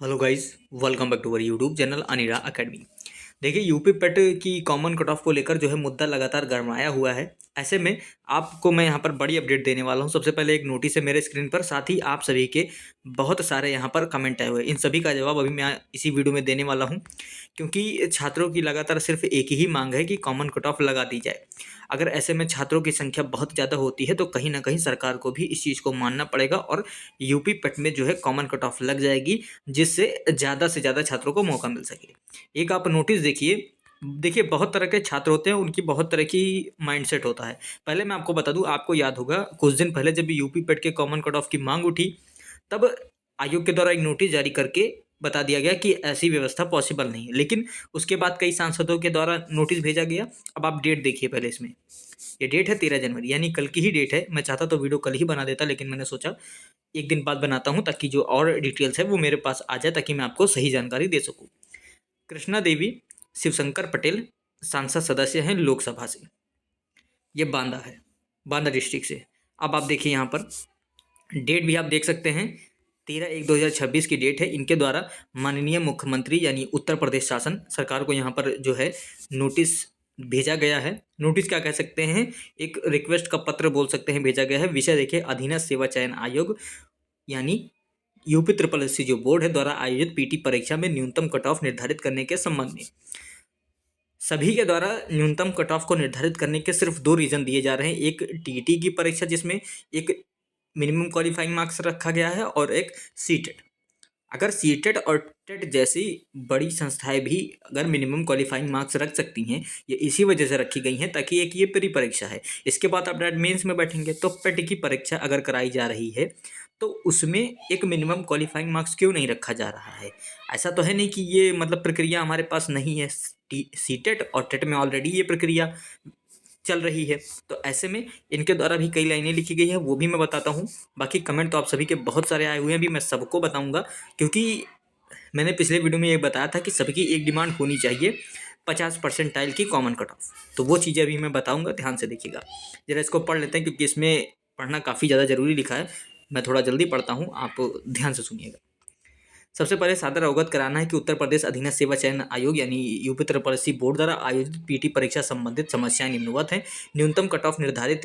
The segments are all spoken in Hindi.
Hello guys, welcome back to our YouTube channel Anira academy. देखिए, यूपी पेट की कॉमन कट ऑफ को लेकर जो है मुद्दा लगातार गरमाया हुआ है। ऐसे में आपको मैं यहाँ पर बड़ी अपडेट देने वाला हूँ। सबसे पहले एक नोटिस है मेरे स्क्रीन पर, साथ ही आप सभी के बहुत सारे यहाँ पर कमेंट आए हुए हैं। इन सभी का जवाब अभी मैं इसी वीडियो में देने वाला हूँ, क्योंकि छात्रों की लगातार सिर्फ एक ही मांग है कि कॉमन कट ऑफ लगा दी जाए। अगर ऐसे में छात्रों की संख्या बहुत ज़्यादा होती है तो कहीं ना कहीं सरकार को भी इस चीज़ को मानना पड़ेगा और यूपी पेट में जो है कॉमन कट ऑफ लग जाएगी, जिससे ज़्यादा से ज़्यादा छात्रों को मौका मिल सके। एक आप नोटिस देखिए, देखिए बहुत तरह के छात्र होते हैं, उनकी बहुत तरह की माइंडसेट होता है। पहले मैं आपको बता दूं, आपको याद होगा कुछ दिन पहले जब यूपी पेट के कॉमन कट ऑफ की मांग उठी, तब आयोग के द्वारा एक नोटिस जारी करके बता दिया गया कि ऐसी व्यवस्था पॉसिबल नहीं है। लेकिन उसके बाद कई सांसदों के द्वारा नोटिस भेजा गया। अब आप डेट देखिए पहले इसमें, ये डेट है 13 जनवरी, यानी कल की ही डेट है। मैं चाहता तो वीडियो कल ही बना देता, लेकिन मैंने सोचा एक दिन बाद बनाता हूँ ताकि जो और डिटेल्स है वो मेरे पास आ जाए, ताकि मैं आपको सही जानकारी दे सकूँ। कृष्णा देवी शिवशंकर पटेल सांसद सदस्य हैं लोकसभा से। ये बांदा है, बांदा डिस्ट्रिक्ट से। अब आप देखिए यहाँ पर डेट भी आप देख सकते हैं, 13/1/2026 की डेट है। इनके द्वारा माननीय मुख्यमंत्री यानी उत्तर प्रदेश शासन सरकार को यहाँ पर जो है नोटिस भेजा गया है। नोटिस क्या कह सकते हैं, एक रिक्वेस्ट का पत्र बोल सकते हैं, भेजा गया है। विषय देखिए, अधीनस्थ सेवा चयन आयोग यानी यूपी ट्रिपल एससी जो बोर्ड है द्वारा आयोजित पीटी परीक्षा में न्यूनतम कट ऑफ निर्धारित करने के संबंध में। सभी के द्वारा न्यूनतम कट ऑफ को निर्धारित करने के सिर्फ दो रीजन दिए जा रहे हैं। एक टीईटी की परीक्षा जिसमें एक मिनिमम क्वालिफाइंग मार्क्स रखा गया है, और एक सीटेट। अगर सीटेट और टेट जैसी बड़ी संस्थाएं भी अगर मिनिमम क्वालिफाइंग मार्क्स रख सकती हैं, ये इसी वजह से रखी गई हैं ताकि एक ये प्री परीक्षा है, इसके बाद आप डायरेक्ट मेंस में बैठेंगे। तो पेट की परीक्षा अगर कराई जा रही है तो उसमें एक मिनिमम क्वालिफाइंग मार्क्स क्यों नहीं रखा जा रहा है? ऐसा तो है नहीं कि ये मतलब प्रक्रिया हमारे पास नहीं है। सीटेट और टेट में ऑलरेडी ये प्रक्रिया चल रही है। तो ऐसे में इनके द्वारा भी कई लाइनें लिखी गई है, वो भी मैं बताता हूँ। बाकी कमेंट तो आप सभी के बहुत सारे आए हुए हैं, अभी मैं सबको बताऊंगा, क्योंकि मैंने पिछले वीडियो में ये बताया था कि सबकी एक डिमांड होनी चाहिए, 50% की कॉमन कट ऑफ। तो वो चीज़ें अभी मैं बताऊंगा, ध्यान से देखिएगा। जरा इसको पढ़ लेते हैं, क्योंकि इसमें पढ़ना काफ़ी ज़्यादा जरूरी लिखा है। मैं थोड़ा जल्दी पढ़ता हूँ, आप ध्यान से सुनिएगा। सबसे पहले सादर अवगत कराना है कि उत्तर प्रदेश अधीनस्थ सेवा चयन आयोग यानी यूपी ट्रिपल एससी बोर्ड द्वारा आयोजित पीटी परीक्षा संबंधित समस्याएं निम्नवत हैं। न्यूनतम कट ऑफ निर्धारित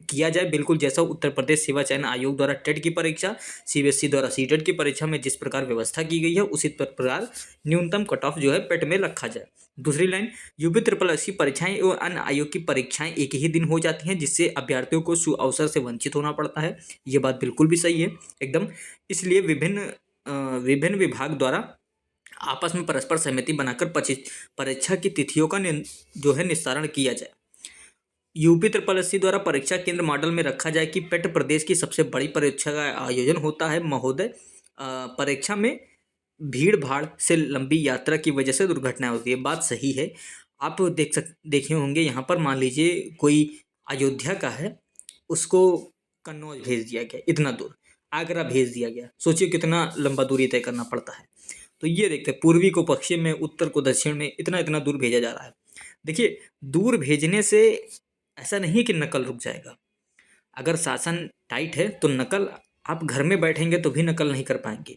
किया जाए बिल्कुल जैसा उत्तर प्रदेश सेवा चयन आयोग द्वारा टेट की परीक्षा, सीबीएसई द्वारा सीटेट की परीक्षा में जिस प्रकार व्यवस्था की गई है, उसी प्रकार न्यूनतम कट ऑफ जो है पेट में रखा जाए। दूसरी लाइन, यूपी ट्रिपल एससी परीक्षाएं एवं अन्य आयोग की परीक्षाएं एक ही दिन हो जाती हैं, जिससे अभ्यर्थियों को सुअवसर से वंचित होना पड़ता है। ये बात बिल्कुल भी सही है एकदम। इसलिए विभिन्न विभाग द्वारा आपस में परस्पर सहमति बनाकर परीक्षा की तिथियों का जो है निस्तारण किया जाए। यूपी ट्रिपल एससी द्वारा परीक्षा केंद्र मॉडल में रखा जाए कि पेट प्रदेश की सबसे बड़ी परीक्षा का आयोजन होता है महोदय। परीक्षा में भीड़ भाड़ से लंबी यात्रा की वजह से दुर्घटनाएं होती है, बात सही है। आप देखे होंगे यहाँ पर, मान लीजिए कोई अयोध्या का है, उसको कन्नौज भेज दिया गया, इतना दूर आगरा भेज दिया गया, सोचिए कितना लंबा दूरी तय करना पड़ता है। तो ये देखते हैं, पूर्वी को पश्चिम में, उत्तर को दक्षिण में, इतना इतना दूर भेजा जा रहा है। देखिए, दूर भेजने से ऐसा नहीं है कि नकल रुक जाएगा। अगर शासन टाइट है तो नकल, आप घर में बैठेंगे तो भी नकल नहीं कर पाएंगे।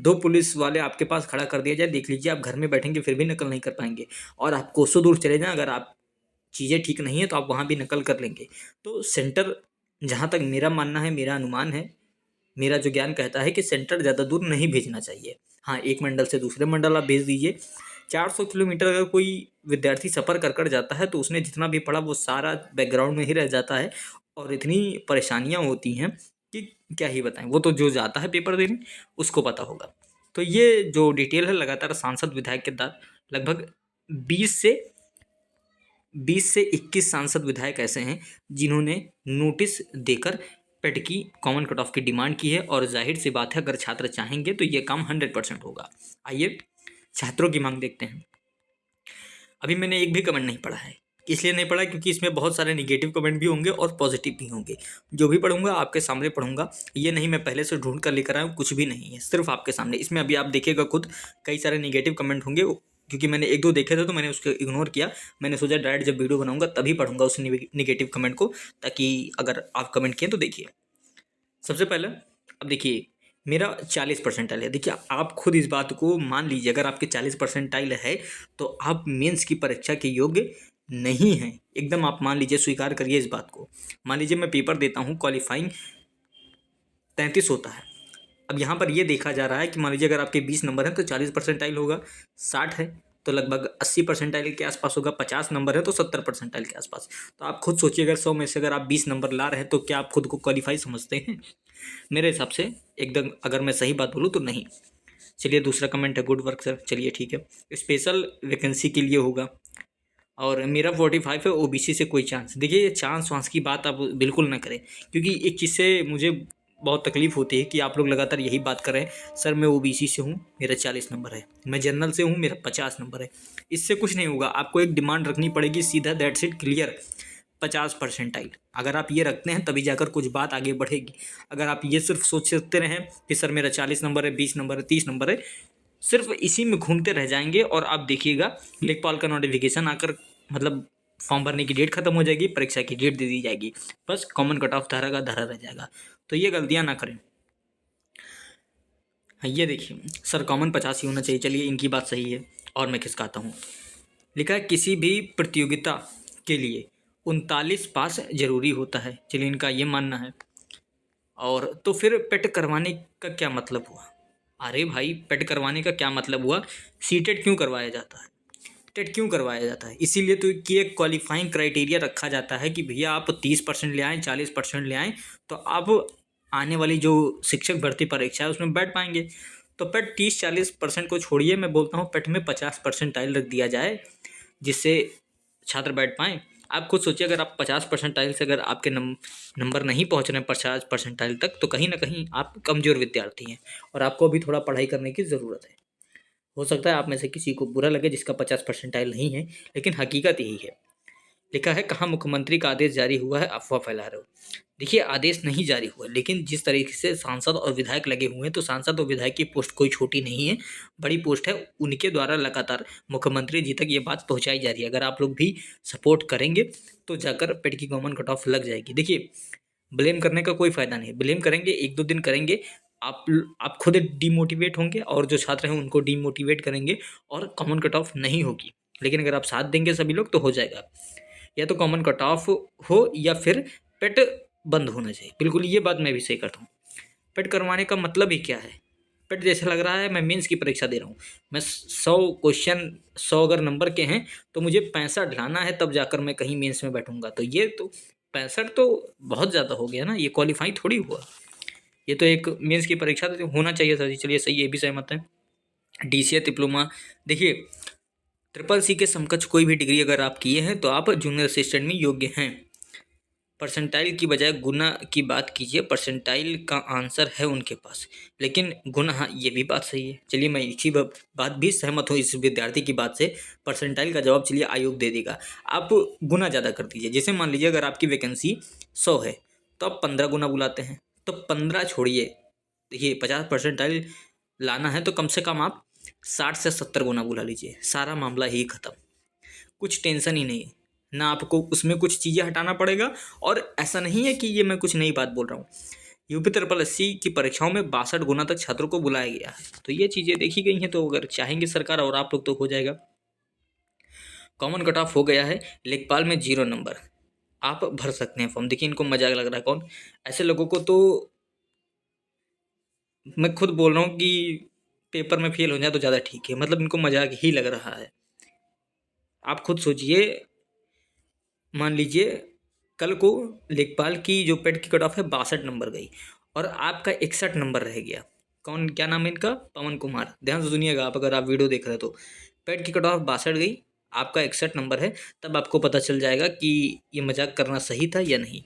दो पुलिस वाले आपके पास खड़ा कर दिया जाए, देख लीजिए, आप घर में बैठेंगे फिर भी नकल नहीं कर पाएंगे। और आप कोसों दूर चले जाएं, अगर आप चीज़ें ठीक नहीं है तो आप वहाँ भी नकल कर लेंगे। तो सेंटर, जहाँ तक मेरा मानना है, मेरा अनुमान है, मेरा जो ज्ञान कहता है कि सेंटर ज़्यादा दूर नहीं भेजना चाहिए। हाँ, एक मंडल से दूसरे मंडल आप भेज दीजिए। 400 किलोमीटर अगर कोई विद्यार्थी सफ़र कर कर जाता है तो उसने जितना भी पढ़ा वो सारा बैकग्राउंड में ही रह जाता है, और इतनी परेशानियाँ होती हैं कि क्या ही बताएं। वो तो जो जाता है पेपर देने उसको पता होगा। तो ये जो डिटेल है, लगातार सांसद विधायक के द्वारा लगभग 20 से 21 सांसद विधायक ऐसे हैं जिन्होंने नोटिस देकर पेट की कॉमन कट ऑफ की डिमांड की है। और जाहिर सी बात है, अगर छात्र चाहेंगे तो ये काम 100% होगा। आइए छात्रों की मांग देखते हैं। अभी मैंने एक भी कमेंट नहीं पढ़ा है, इसलिए नहीं पढ़ा क्योंकि इसमें बहुत सारे निगेटिव कमेंट भी होंगे और पॉजिटिव भी होंगे। जो भी पढ़ूंगा आपके सामने पढ़ूंगा, ये नहीं मैं पहले से ढूंढ कर लेकर आया हूँ, कुछ भी नहीं है, सिर्फ आपके सामने। इसमें अभी आप देखिएगा खुद, कई सारे निगेटिव कमेंट होंगे, क्योंकि मैंने एक दो देखे थे तो मैंने उसको इग्नोर किया। मैंने सोचा डायरेक्ट जब वीडियो बनाऊंगा तभी पढ़ूंगा उस निगेटिव कमेंट को, ताकि अगर आप कमेंट किए तो देखिए। सबसे पहले अब देखिए, मेरा 40 परसेंटाइल है। देखिए आप खुद इस बात को मान लीजिए, अगर आपके 40 परसेंटाइल है तो आप मेंस की परीक्षा के योग्य नहीं हैं। एकदम आप मान लीजिए, स्वीकार करिए इस बात को। मान लीजिए मैं पेपर देता हूँ, क्वालिफाइंग 33 होता है। अब यहाँ पर ये देखा जा रहा है कि मान लीजिए अगर आपके 20 नंबर हैं तो 40 परसेंटाइल होगा, 60 है तो लगभग 80 परसेंटाइल के आसपास होगा, 50 नंबर है तो 70 परसेंटाइल के आसपास। तो आप खुद सोचिए, अगर 100 में से अगर आप 20 नंबर ला रहे हैं तो क्या आप खुद को क्वालिफाई समझते हैं? मेरे हिसाब से एकदम, अगर मैं सही बात बोलूँ तो नहीं। चलिए दूसरा कमेंट है, गुड वर्क सर। चलिए ठीक है, स्पेशल वैकेंसी के लिए होगा और मेरा 45 है, ओबीसी से कोई चांस। देखिए ये चांस वांस की बात आप बिल्कुल ना करें, क्योंकि एक चीज़ से मुझे बहुत तकलीफ होती है कि आप लोग लगातार यही बात कर रहे हैं, सर मैं ओबीसी से हूँ मेरा 40 नंबर है, मैं जनरल से हूँ मेरा 50 नंबर है। इससे कुछ नहीं होगा, आपको एक डिमांड रखनी पड़ेगी सीधा, दैट्स इट, क्लियर, 50 परसेंटाइल। अगर आप ये रखते हैं तभी जाकर कुछ बात आगे बढ़ेगी। अगर आप ये सिर्फ सोचते रहें कि सर मेरा 40 नंबर है, 20 नंबर है, 30 नंबर है, सिर्फ इसी में घूमते रह जाएंगे और आप देखिएगा लेखपाल का नोटिफिकेशन आकर, मतलब फॉर्म भरने की डेट खत्म हो जाएगी, परीक्षा की डेट दे दी जाएगी, बस कॉमन कट ऑफ धारा का धारा रह जाएगा। तो ये गलतियां ना करें। हाँ ये देखिए सर, कॉमन 50 ही होना चाहिए। चलिए इनकी बात सही है, और मैं खिसकाता हूँ। लिखा है किसी भी प्रतियोगिता के लिए 39 पास जरूरी होता है। चलिए इनका ये मानना है। और तो फिर पेट करवाने का क्या मतलब हुआ? अरे भाई, पेट करवाने का क्या मतलब हुआ? सीटेट क्यों करवाया जाता है? टेट क्यों करवाया जाता है? इसीलिए तो कि एक क्वालिफाइंग क्राइटेरिया रखा जाता है कि भैया आप 30% ले आएँ, 40% ले आएँ तो आप आने वाली जो शिक्षक भर्ती परीक्षा है उसमें बैठ पाएंगे। तो पेट 30-40% को छोड़िए, मैं बोलता हूँ पेट में 50 परसेंटाइल रख दिया जाए, जिससे छात्र बैठ पाएँ। आप खुद सोचिए, अगर आप 50 परसेंटाइल से अगर आपके नंबर नहीं पहुँच रहे हैं 50 परसेंटाइल तक, तो कहीं ना कहीं आप कमज़ोर विद्यार्थी हैं और आपको अभी थोड़ा पढ़ाई करने की ज़रूरत है। हो सकता है आप में से किसी को बुरा लगे जिसका 50 परसेंटाइल नहीं है, लेकिन हकीकत यही है। लिखा है कहाँ मुख्यमंत्री का आदेश जारी हुआ है, अफवाह फैला रहे हो। देखिए आदेश नहीं जारी हुआ, लेकिन जिस तरीके से सांसद और विधायक लगे हुए हैं, तो सांसद और विधायक की पोस्ट कोई छोटी नहीं है, बड़ी पोस्ट है। उनके द्वारा लगातार मुख्यमंत्री जी तक ये बात पहुंचाई जा रही है। अगर आप लोग भी सपोर्ट करेंगे तो जाकर पेट की कॉमन कट ऑफ लग जाएगी। देखिए ब्लेम करने का कोई फ़ायदा नहीं है। ब्लेम करेंगे, 1-2 दिन करेंगे, आप खुद डिमोटिवेट होंगे और जो छात्र हैं उनको डिमोटिवेट करेंगे और कॉमन कट ऑफ नहीं होगी। लेकिन अगर आप साथ देंगे सभी लोग तो हो जाएगा। या तो कॉमन कट ऑफ हो या फिर पेट बंद होना चाहिए। बिल्कुल ये बात मैं भी सही करता हूँ। पेट करवाने का मतलब ही क्या है? पेट जैसे लग रहा है मैं मेंस की परीक्षा दे रहा हूँ। मैं 100 क्वेश्चन, 100 अगर नंबर के हैं तो मुझे 65 लाना है, तब जाकर मैं कहीं मेंस में बैठूंगा। तो ये तो 65 तो बहुत ज़्यादा हो गया ना, ये क्वालिफाई थोड़ी हुआ। ये तो एक मेंस की परीक्षा तो होना चाहिए सर जी। चलिए सही, ये भी सहमत है। डीसीए डिप्लोमा, देखिए ट्रिपल सी के समकक्ष कोई भी डिग्री अगर आप किए हैं तो आप जूनियर असिस्टेंट में योग्य हैं। परसेंटाइल की बजाय गुना की बात कीजिए, परसेंटाइल का आंसर है उनके पास, लेकिन गुना, हाँ ये भी बात सही है। चलिए मैं इसी बात भी सहमत हूँ इस विद्यार्थी की बात से। परसेंटाइल का जवाब चलिए आयोग दे देगा, आप गुना ज़्यादा कर दीजिए। जैसे मान लीजिए अगर आपकी वैकेंसी 100 है तो आप 15 गुना बुलाते हैं, तो 15 छोड़िए। देखिए 50 परसेंटाइल लाना है तो कम से कम आप 60 से 70 गुना बुला लीजिए, सारा मामला ही खत्म। कुछ टेंशन ही नहीं है ना, आपको उसमें कुछ चीज़ें हटाना पड़ेगा। और ऐसा नहीं है कि ये मैं कुछ नई बात बोल रहा हूँ, यूपी ट्रिपल एससी की परीक्षाओं में 62 गुना तक छात्रों को बुलाया गया है। तो ये चीज़ें देखी गई हैं, तो अगर चाहेंगे सरकार और आप लोग तो हो जाएगा। कॉमन कट ऑफ हो गया है, लेखपाल में 0 नंबर, आप भर सकते हैं फॉर्म। देखिए इनको मजाक लग रहा है, कौन ऐसे लोगों को तो मैं खुद बोल रहा हूँ कि पेपर में फेल हो जाए तो ज़्यादा ठीक है, मतलब इनको मजाक ही लग रहा है। आप खुद सोचिए, मान लीजिए कल को लेखपाल की जो पेट की कट ऑफ है 62 नंबर गई और आपका 61 नंबर रह गया। कौन, क्या नाम है इनका? पवन कुमार। ध्यान से सुनिएगा आप, अगर आप वीडियो देख रहे हो तो पेट की कट ऑफ 62 गई, आपका 61 नंबर है, तब आपको पता चल जाएगा कि ये मजाक करना सही था या नहीं।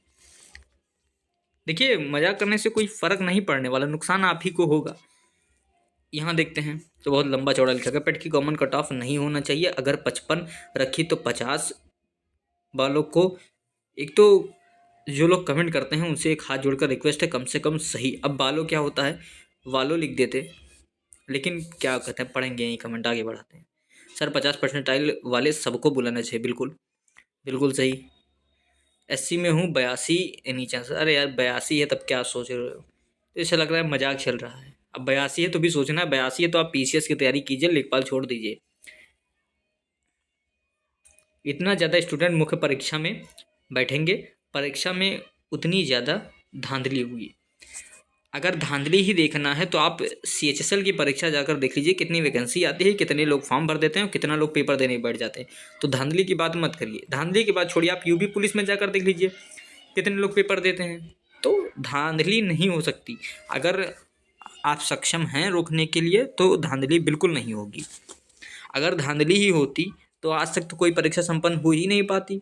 देखिए मजाक करने से कोई फ़र्क नहीं पड़ने वाला, नुकसान आप ही को होगा। यहाँ देखते हैं तो बहुत लंबा चौड़ा लिखा है, पेट की कॉमन कट ऑफ नहीं होना चाहिए। अगर 55 रखी तो 50 वालों को, एक तो जो लोग कमेंट करते हैं उनसे एक हाथ जोड़कर रिक्वेस्ट है, कम से कम सही। अब बालो क्या होता है, वालो लिख देते, लेकिन क्या कहते हैं, पढ़ेंगे यही कमेंट, आगे बढ़ाते हैं। सर 50 परसेंटाइल वाले सबको बुलाना चाहिए, बिल्कुल बिल्कुल सही। एससी में हूँ 82 नीचा से, अरे यार 82 है तब क्या सोच रहे हो? तो ऐसा लग रहा है मजाक चल रहा है। अब 82 है तो भी सोचना है, 82 है तो आप पीसीएस की तैयारी कीजिए, लेखपाल छोड़ दीजिए। इतना ज़्यादा स्टूडेंट मुख्य परीक्षा में बैठेंगे, परीक्षा में उतनी ज़्यादा धांधली हुई। अगर धांधली ही देखना है तो आप सीएचएसएल की परीक्षा जाकर देख लीजिए, कितनी वैकेंसी आती है, कितने लोग फॉर्म भर देते हैं और कितना लोग पेपर देने बैठ जाते हैं। तो धांधली की बात मत करिए। धांधली की बात छोड़िए, आप यूपी पुलिस में जाकर देख लीजिए कितने लोग पेपर देते हैं। तो धांधली नहीं हो सकती। अगर आप सक्षम हैं रोकने के लिए तो धांधली बिल्कुल नहीं होगी। अगर धांधली ही होती तो आज तक तो कोई परीक्षा संपन्न हो ही नहीं पाती।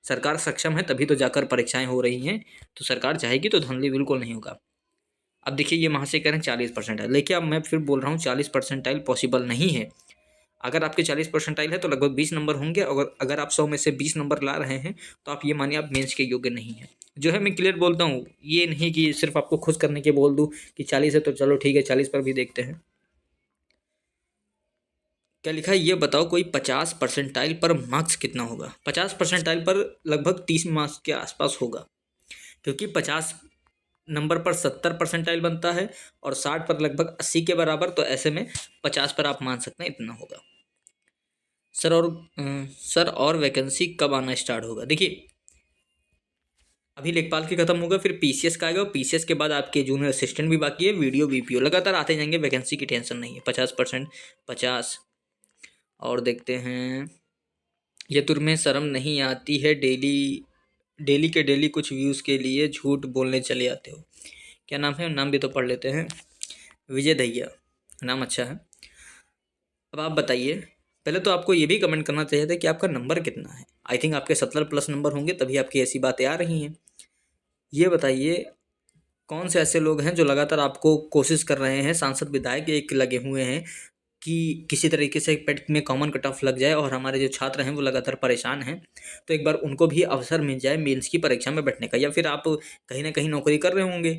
सरकार सक्षम है तभी तो जाकर परीक्षाएं हो रही हैं। तो सरकार चाहेगी तो धांधली बिल्कुल नहीं होगा। अब देखिए, ये महाशय कह रहे हैं 40% लेकिन अब मैं फिर बोल रहा हूँ 40% पॉसिबल नहीं है। अगर आपके 40% है तो लगभग 20 नंबर होंगे। अगर आप 100 में से 20 नंबर ला रहे हैं तो आप ये मानिए आप मेंस के योग्य नहीं हैं। जो है मैं क्लियर बोलता हूँ, ये नहीं कि सिर्फ आपको खुश करने के बोल दूँ कि 40 है तो चलो ठीक है 40 पर भी देखते हैं। क्या लिखा है ये बताओ, कोई 50% पर मार्क्स कितना होगा? 50% पर लगभग 30 मार्क्स के आसपास होगा, क्योंकि 50 नंबर पर 70% बनता है और 60 पर लगभग 80 के बराबर। तो ऐसे में 50 पर आप मान सकते हैं इतना होगा। सर और वैकेंसी कब आना स्टार्ट होगा? देखिए, अभी लेखपाल की खत्म होगा, फिर पीसीएस का आएगा और पीसीएस के बाद आपके जूनियर असिस्टेंट भी बाकी है, वीडियो बीपीओ लगातार आते जाएंगे। वैकेंसी की टेंशन नहीं है। 50%, 50 और देखते हैं। ये तुम्हें शर्म नहीं आती है? डेली डेली के डेली कुछ व्यूज़ के लिए झूठ बोलने चले आते हो। क्या नाम है? नाम भी तो पढ़ लेते हैं। विजय दहिया, नाम अच्छा है। अब आप बताइए, पहले तो आपको ये भी कमेंट करना चाहिए था कि आपका नंबर कितना है। आई थिंक आपके 70+ नंबर होंगे, तभी आपकी ऐसी बातें आ रही हैं। ये बताइए, कौन से ऐसे लोग हैं जो लगातार आपको कोशिश कर रहे हैं, सांसद विधायक एक लगे हुए हैं कि किसी तरीके से पेट में कॉमन कट ऑफ लग जाए और हमारे जो छात्र हैं वो लगातार परेशान हैं, तो एक बार उनको भी अवसर मिल जाए मेंस की परीक्षा में बैठने का। या फिर आप कहीं ना कहीं नौकरी कर रहे होंगे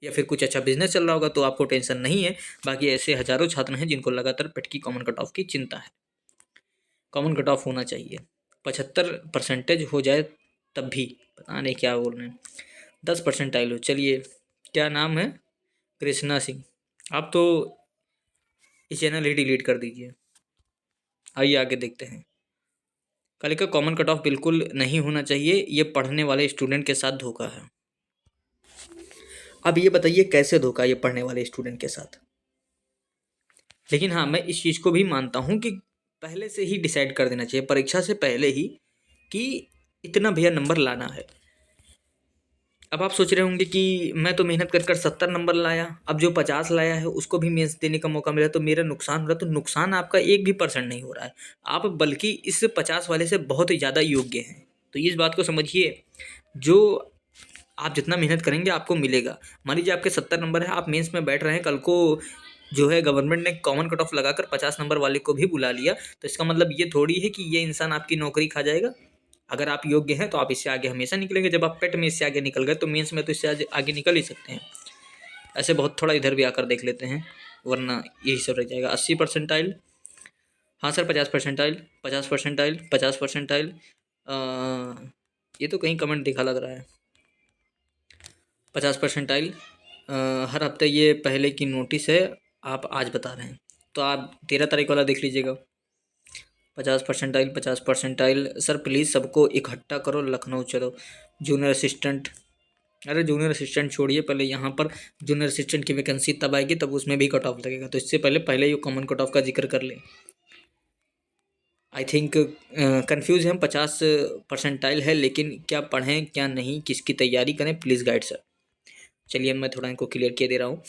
या फिर कुछ अच्छा बिजनेस चल रहा होगा तो आपको टेंशन नहीं है। बाकी ऐसे हज़ारों छात्र हैं जिनको लगातार पेट की कॉमन कट ऑफ की चिंता है। कॉमन कट ऑफ होना चाहिए, 75% हो जाए तब भी। पता नहीं क्या बोल रहे हैं। 10% लो। चलिए, क्या नाम है? कृष्णा सिंह। आप तो इस चैनल ही डिलीट कर दीजिए। आइए आगे देखते हैं। कल का कॉमन कट ऑफ बिल्कुल नहीं होना चाहिए, ये पढ़ने वाले स्टूडेंट के साथ धोखा है। अब ये बताइए कैसे धोखा, ये पढ़ने वाले स्टूडेंट के साथ? लेकिन हाँ, मैं इस चीज़ को भी मानता हूँ कि पहले से ही डिसाइड कर देना चाहिए, परीक्षा से पहले ही, कि इतना भैया नंबर लाना है। अब आप सोच रहे होंगे कि मैं तो मेहनत कर कर 70 नंबर लाया, अब जो 50 लाया है उसको भी मेंस देने का मौका मिला तो मेरा नुकसान हो रहा है। तो नुकसान आपका 1% नहीं हो रहा है, आप बल्कि इस 50 वाले से बहुत ही ज़्यादा योग्य हैं। तो इस बात को समझिए, जो आप जितना मेहनत करेंगे आपको मिलेगा। मान लीजिए आपके 70 नंबर है, आप मेंस में बैठ रहे हैं, कल को जो है गवर्नमेंट ने कॉमन कट ऑफ लगाकर 50 नंबर वाले को भी बुला लिया, तो इसका मतलब ये थोड़ी है कि ये इंसान आपकी नौकरी खा जाएगा। अगर आप योग्य हैं तो आप इससे आगे हमेशा निकलेंगे। जब आप पेट में इससे आगे निकल गए तो मेंस में तो इससे आगे निकल ही सकते हैं। ऐसे बहुत थोड़ा इधर भी आकर देख लेते हैं, वरना यही सब रह जाएगा। 80%। हाँ सर, 50%, 50%, 50%। ये तो कहीं कमेंट दिखा लग रहा है। 50%। हर हफ्ते ये पहले की नोटिस है, आप आज बता रहे हैं तो आप 13 तारीख वाला देख लीजिएगा। 50%, 50%। सर प्लीज़ सबको इकट्ठा करो, लखनऊ चलो। जूनियर असिस्टेंट, अरे जूनियर असिस्टेंट छोड़िए, पहले यहाँ पर जूनियर असिस्टेंट की वैकेंसी तब आएगी तब उसमें भी कट ऑफ लगेगा, तो इससे पहले ये कॉमन कट ऑफ का जिक्र कर लें। आई थिंक कन्फ्यूज़ हैं। 50% है, लेकिन क्या पढ़ें क्या नहीं, किसकी तैयारी करें, प्लीज़ गाइड सर। चलिए मैं थोड़ा इनको क्लियर किए दे रहा हूँ,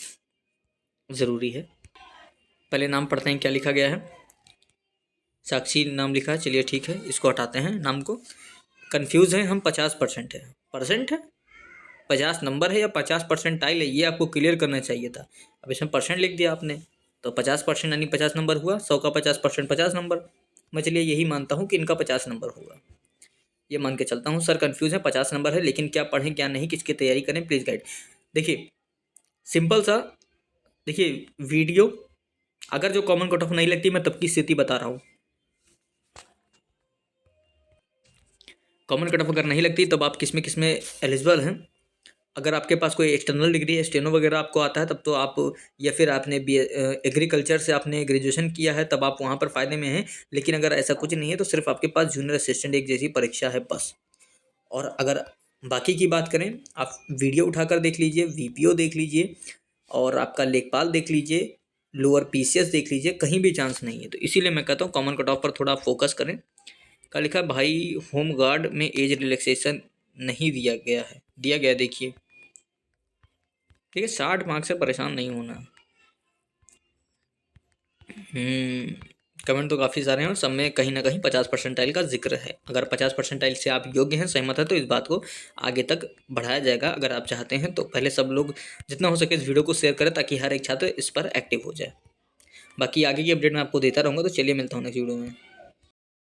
ज़रूरी है। पहले नाम पढ़ते हैं, क्या लिखा गया है? साक्षी नाम लिखा है, चलिए ठीक है, इसको हटाते हैं नाम को। कन्फ्यूज़ हैं हम, 50% है, परसेंट है, 50 नंबर है या 50% है, ये आपको क्लियर करना चाहिए था। अब इसमें परसेंट लिख दिया आपने, तो 50% यानी 50 नंबर हुआ। 100 का 50%, 50 नंबर। मैं चलिए यही मानता हूँ कि इनका 50 नंबर होगा, ये मान के चलता हूँ। सर कन्फ्यूज़ है, 50 नंबर है, लेकिन क्या पढ़ें क्या नहीं, किसकी तैयारी करें, प्लीज़ गाइड। देखिए सिंपल सा, देखिए वीडियो, अगर जो कॉमन कट ऑफ नहीं लगती, मैं तब की स्थिति बता रहा हूँ। कॉमन कट ऑफ अगर नहीं लगती तब आप किस में एलिजिबल हैं, अगर आपके पास कोई एक्सटर्नल डिग्री है, स्टेनो वगैरह आपको आता है, तब तो आप, या फिर आपने बी एग्रीकल्चर से आपने ग्रेजुएशन किया है, तब आप वहाँ पर फ़ायदे में हैं। लेकिन अगर ऐसा कुछ नहीं है तो सिर्फ आपके पास जूनियर असिस्टेंट एक जैसी परीक्षा है बस। और अगर बाकी की बात करें, आप वीडियो उठाकर देख लीजिए, वीपीओ देख लीजिए, और आपका लेखपाल देख लीजिए, लोअर पीसीएस देख लीजिए, कहीं भी चांस नहीं है। तो इसीलिए मैं कहता हूँ कॉमन कट ऑफ पर थोड़ा फोकस करें। का लिखा है भाई, होम गार्ड में एज रिलैक्सेशन नहीं दिया गया है, दिया गया देखिए। ठीक है, 60 मार्क्स से परेशान नहीं होना। कमेंट तो काफ़ी सारे हैं और सब में कहीं ना कहीं 50 परसेंटाइल का जिक्र है। अगर 50 परसेंटाइल से आप योग्य हैं, सहमत है, तो इस बात को आगे तक बढ़ाया जाएगा। अगर आप चाहते हैं तो पहले सब लोग जितना हो सके इस वीडियो को शेयर करें, ताकि हर एक छात्र इस पर एक्टिव हो जाए। बाकी आगे की अपडेट मैं आपको देता रहूँगा। तो चलिए, मिलता हूँ नेक्स्ट वीडियो में।